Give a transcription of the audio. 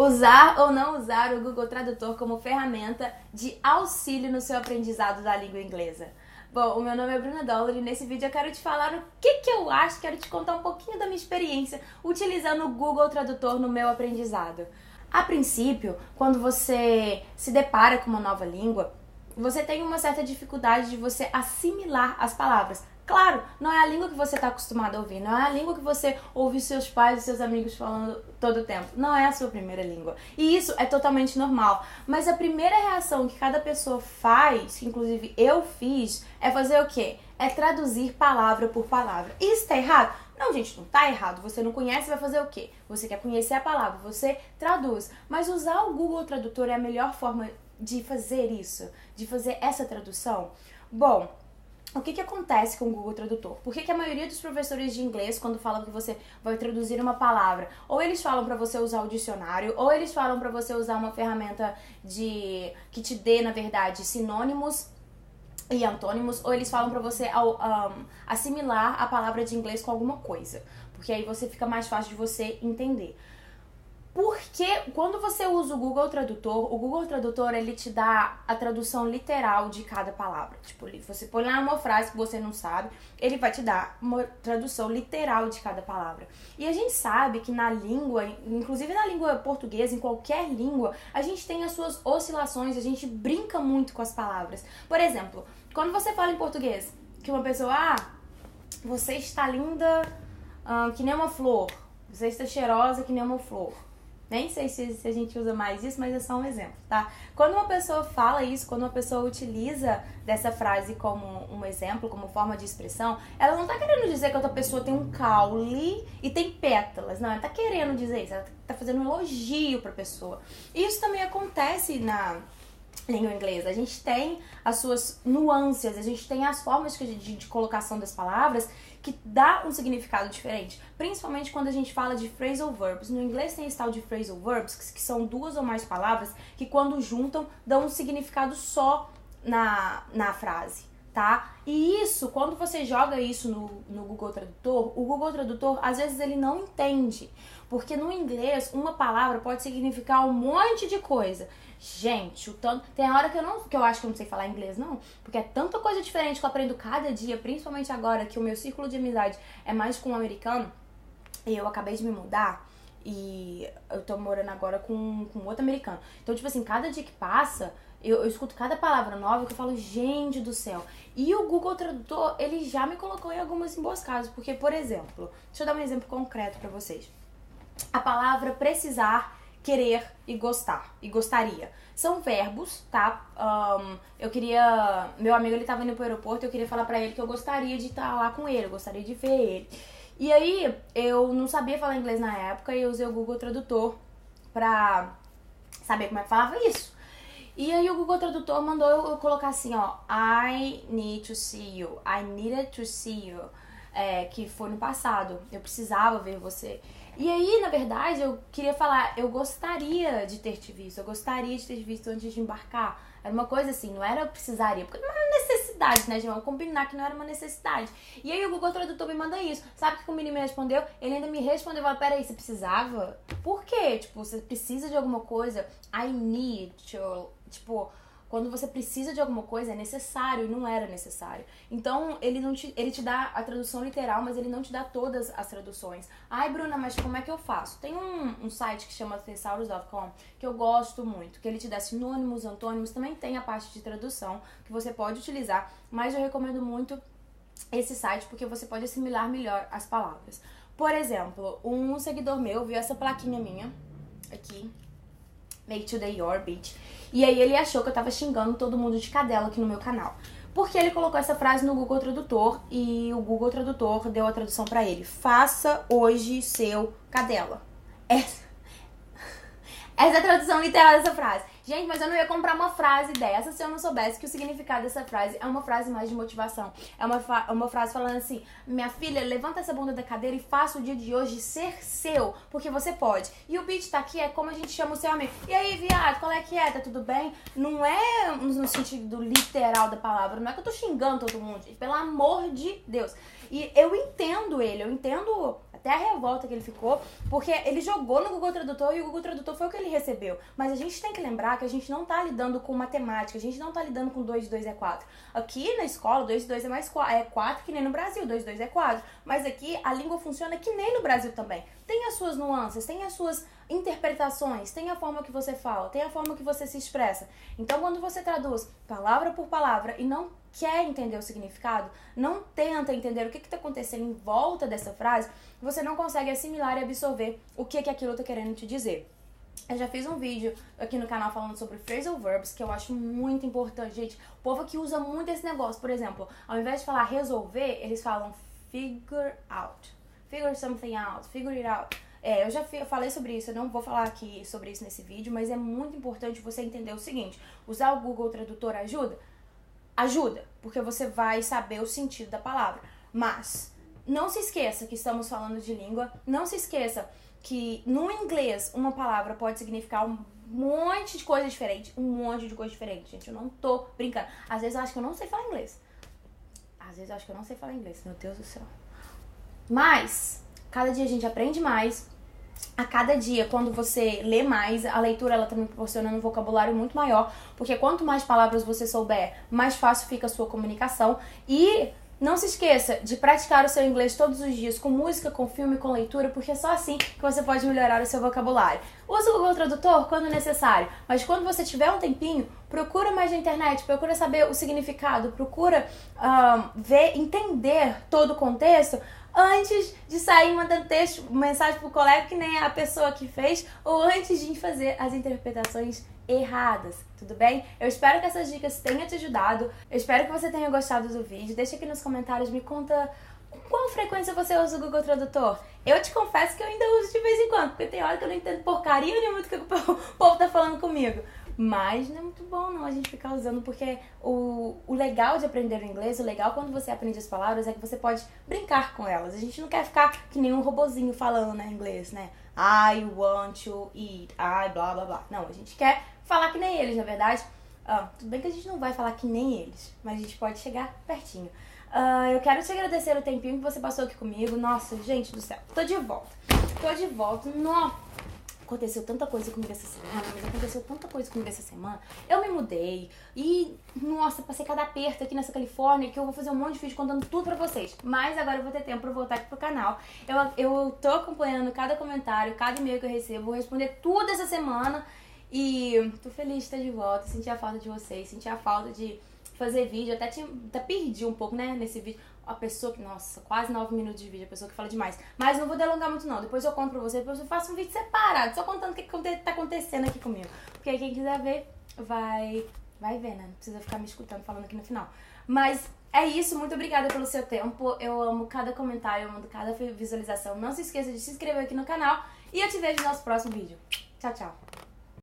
Usar ou não usar o Google Tradutor como ferramenta de auxílio no seu aprendizado da língua inglesa. Bom, o meu nome é Bruna Dollar e nesse vídeo eu quero te falar o que eu acho, quero te contar um pouquinho da minha experiência utilizando o Google Tradutor no meu aprendizado. A princípio, quando você se depara com uma nova língua, você tem uma certa dificuldade de você assimilar as palavras. Claro, não é a língua que você está acostumado a ouvir, não é a língua que você ouve seus pais e seus amigos falando todo o tempo. Não é a sua primeira língua. E isso é totalmente normal. Mas a primeira reação que cada pessoa faz, que inclusive eu fiz, é fazer o quê? É traduzir palavra por palavra. E isso tá errado? Não, gente, não tá errado. Você não conhece, vai fazer o quê? Você quer conhecer a palavra, você traduz. Mas usar o Google Tradutor é a melhor forma de fazer isso, de fazer essa tradução? Bom, o que acontece com o Google Tradutor? Por que a maioria dos professores de inglês, quando falam que você vai traduzir uma palavra, ou eles falam para você usar o dicionário, ou eles falam para você usar uma ferramenta que te dê, na verdade, sinônimos e antônimos, ou eles falam para você assimilar a palavra de inglês com alguma coisa, porque aí você fica mais fácil de você entender. Porque quando você usa o Google Tradutor ele te dá a tradução literal de cada palavra. Tipo, você põe lá uma frase que você não sabe, ele vai te dar uma tradução literal de cada palavra. E a gente sabe que na língua, inclusive na língua portuguesa, em qualquer língua, a gente tem as suas oscilações, a gente brinca muito com as palavras. Por exemplo, quando você fala em português, que uma pessoa, você está linda que nem uma flor, você está cheirosa que nem uma flor. Nem sei se a gente usa mais isso, mas é só um exemplo, tá? Quando uma pessoa fala isso, quando uma pessoa utiliza dessa frase como um exemplo, como forma de expressão, ela não tá querendo dizer que outra pessoa tem um caule e tem pétalas. Não, ela tá querendo dizer isso, ela tá fazendo um elogio pra pessoa. E isso também acontece na língua inglesa. A gente tem as suas nuances, a gente tem as formas de colocação das palavras que dá um significado diferente, principalmente quando a gente fala de phrasal verbs. No inglês tem esse tal de phrasal verbs, que são duas ou mais palavras que quando juntam dão um significado só na frase, tá? E isso, quando você joga isso no Google Tradutor, o Google Tradutor às vezes ele não entende, porque no inglês uma palavra pode significar um monte de coisa. Gente, tem hora que eu acho que eu não sei falar inglês, não. Porque é tanta coisa diferente que eu aprendo cada dia, principalmente agora que o meu círculo de amizade é mais com um americano. E eu acabei de me mudar e eu tô morando agora com outro americano. Então, tipo assim, cada dia que passa, eu escuto cada palavra nova que eu falo, gente do céu. E o Google Tradutor, ele já me colocou em algumas emboscadas. Porque, por exemplo, deixa eu dar um exemplo concreto pra vocês. A palavra precisar, querer e gostar, e gostaria. São verbos, tá? Meu amigo, ele tava indo pro aeroporto, eu queria falar pra ele que eu gostaria de estar lá com ele, eu gostaria de ver ele. E aí, eu não sabia falar inglês na época e eu usei o Google Tradutor pra saber como é que falava isso. E aí o Google Tradutor mandou eu colocar assim, ó, I need to see you, I needed to see you, que foi no passado, eu precisava ver você. E aí, na verdade, eu queria falar, eu gostaria de ter te visto, eu gostaria de ter te visto antes de embarcar. Era uma coisa assim, não era eu precisaria, porque não era necessidade, né, gente? Vamos combinar que não era uma necessidade. E aí o Google Tradutor me manda isso. Sabe o que o menino me respondeu? Ele ainda me respondeu, falou, peraí, você precisava? Por quê? Tipo, você precisa de alguma coisa? I need to... Tipo, quando você precisa de alguma coisa, é necessário e não era necessário. Então, ele te dá a tradução literal, mas ele não te dá todas as traduções. Ai, Bruna, mas como é que eu faço? Tem um site que chama thesaurus.com, que eu gosto muito, que ele te dá sinônimos, antônimos, também tem a parte de tradução, que você pode utilizar, mas eu recomendo muito esse site, porque você pode assimilar melhor as palavras. Por exemplo, um seguidor meu viu essa plaquinha minha, aqui, Make Today Your Beach. E aí ele achou que eu tava xingando todo mundo de cadela aqui no meu canal. Porque ele colocou essa frase no Google Tradutor e o Google Tradutor deu a tradução pra ele. Faça hoje seu cadela. Essa é a tradução literal dessa frase. Gente, mas eu não ia comprar uma frase dessa se eu não soubesse que o significado dessa frase é uma frase mais de motivação. É uma frase falando assim, minha filha, levanta essa bunda da cadeira e faça o dia de hoje ser seu, porque você pode. E o beat tá aqui, é como a gente chama o seu amigo. E aí, viado, qual é que é? Tá tudo bem? Não é no sentido literal da palavra, não é que eu tô xingando todo mundo, gente, pelo amor de Deus. E eu entendo ele, eu entendo até a revolta que ele ficou, porque ele jogou no Google Tradutor e o Google Tradutor foi o que ele recebeu. Mas a gente tem que lembrar que a gente não tá lidando com matemática, a gente não tá lidando com 2 e 2 é 4. Aqui na escola, 2 e 2 é 4, que nem no Brasil, 2 e 2 é 4. Mas aqui a língua funciona que nem no Brasil também. Tem as suas nuances, tem as suas interpretações, tem a forma que você fala, tem a forma que você se expressa. Então, quando você traduz palavra por palavra e não quer entender o significado, não tenta entender o que está acontecendo em volta dessa frase, você não consegue assimilar e absorver o que aquilo está querendo te dizer. Eu já fiz um vídeo aqui no canal falando sobre phrasal verbs, que eu acho muito importante, gente. O povo aqui usa muito esse negócio. Por exemplo, ao invés de falar resolver, eles falam figure out. Figure something out, figure it out. Eu falei sobre isso, eu não vou falar aqui sobre isso nesse vídeo, mas é muito importante você entender o seguinte: usar o Google Tradutor ajuda? Ajuda, porque você vai saber o sentido da palavra. Mas não se esqueça que estamos falando de língua, não se esqueça que no inglês uma palavra pode significar um monte de coisa diferente, gente, eu não tô brincando. Às vezes eu acho que eu não sei falar inglês. Meu Deus do céu. Mas cada dia a gente aprende mais. A cada dia, quando você lê mais, a leitura ela também proporciona um vocabulário muito maior, porque quanto mais palavras você souber, mais fácil fica a sua comunicação. E não se esqueça de praticar o seu inglês todos os dias, com música, com filme, com leitura, porque é só assim que você pode melhorar o seu vocabulário. Use o Google Tradutor quando necessário, mas quando você tiver um tempinho, procura mais na internet, procura saber o significado, procura entender todo o contexto, antes de sair mandando mensagem pro colega que nem a pessoa que fez, ou antes de fazer as interpretações erradas, tudo bem? Eu espero que essas dicas tenham te ajudado, eu espero que você tenha gostado do vídeo. Deixa aqui nos comentários, me conta com qual frequência você usa o Google Tradutor. Eu te confesso que eu ainda uso de vez em quando, porque tem hora que eu não entendo porcaria nenhuma do que o povo tá falando comigo. Mas não é muito bom não a gente ficar usando, porque o legal de aprender o inglês, o legal quando você aprende as palavras é que você pode brincar com elas. A gente não quer ficar que nem um robozinho falando, né, inglês, né? I want to eat, I blá blá blá. Não, a gente quer falar que nem eles, na verdade. Tudo bem que a gente não vai falar que nem eles, mas a gente pode chegar pertinho. Eu quero te agradecer o tempinho que você passou aqui comigo. Nossa, gente do céu, tô de volta. Nossa. Aconteceu tanta coisa comigo essa semana, eu me mudei e, nossa, passei cada aperto aqui nessa Califórnia, que eu vou fazer um monte de vídeo contando tudo pra vocês. Mas agora eu vou ter tempo pra voltar aqui pro canal. Eu tô acompanhando cada comentário, cada e-mail que eu recebo, vou responder tudo essa semana e tô feliz de estar de volta, senti a falta de vocês, senti a falta de fazer vídeo, até perdi um pouco, né, nesse vídeo. A pessoa que, nossa, quase 9 minutos de vídeo, a pessoa que fala demais. Mas não vou delongar muito não, depois eu conto pra você, depois eu faço um vídeo separado, só contando o que tá acontecendo aqui comigo. Porque aí quem quiser ver, vai ver, né, não precisa ficar me escutando falando aqui no final. Mas é isso, muito obrigada pelo seu tempo, eu amo cada comentário, eu amo cada visualização. Não se esqueça de se inscrever aqui no canal e eu te vejo no nosso próximo vídeo. Tchau, tchau.